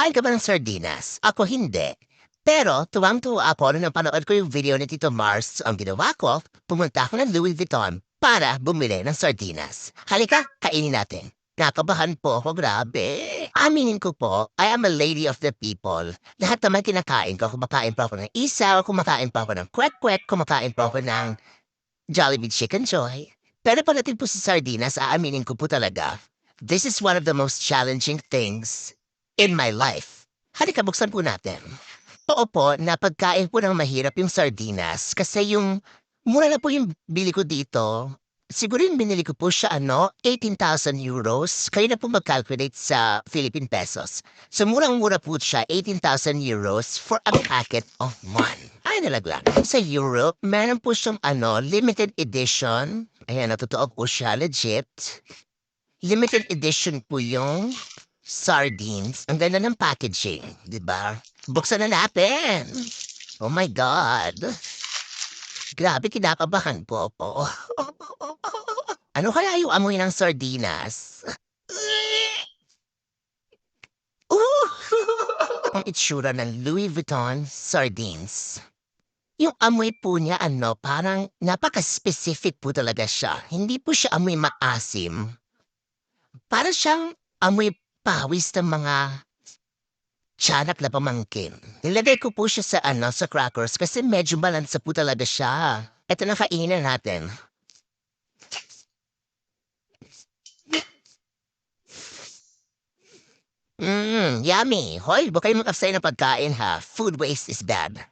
Kumakain ka ba ng sardinas? Ako hindi. Pero tuwang-tuwa ako nung napanood ko yung video ni Tito Mars. Ang ginawa ko, pumunta ako ng Louis Vuitton para bumili ng sardinas. Halika, kainin natin. Nakabahan po ako, grabe. Aminin ko po, I am a lady of the people. Lahat naman kinakain ko. Kumakain pa ako ng isaw, kumakain pa ako ng kwek-kwek, kumakain pa ako ng Jollibee Chicken Joy. Pero pagdating po sa sardinas, aaminin ko po talaga, this is one of the most challenging things in my life. Halika, buksan po natin. Oo po, na pagkain po ng mahirap yung sardinas kasi yung mura na po yung bili ko dito. Siguro yung binili ko po siya 18,000 euros. Kayo na po mag-calculate sa Philippine pesos. So murang-mura po siya, 18,000 euros for a packet of one. Ay nalaglag. Sa Europe, meron po siyang limited edition. Ayan, totoo po siya, legit. Limited edition po yung sardines. Ang ganda ng packaging, di ba? Buksan na natin. Oh my God. Grabe, kinakabahan po ako. Ano kaya yung amoy ng sardinas? Ang itsura ng Louis Vuitton sardines. Yung amoy po niya, parang napaka-specific po talaga siya. Hindi po siya amoy maasim. Para siyang amoy pawis ng mga tiyanak na pamangkin. Nilagay ko po siya sa crackers kasi medyo balansa po talaga siya. Ito na kainin natin. Yummy. Hoy, huwag kayong makasay ng pagkain ha. Food waste is bad.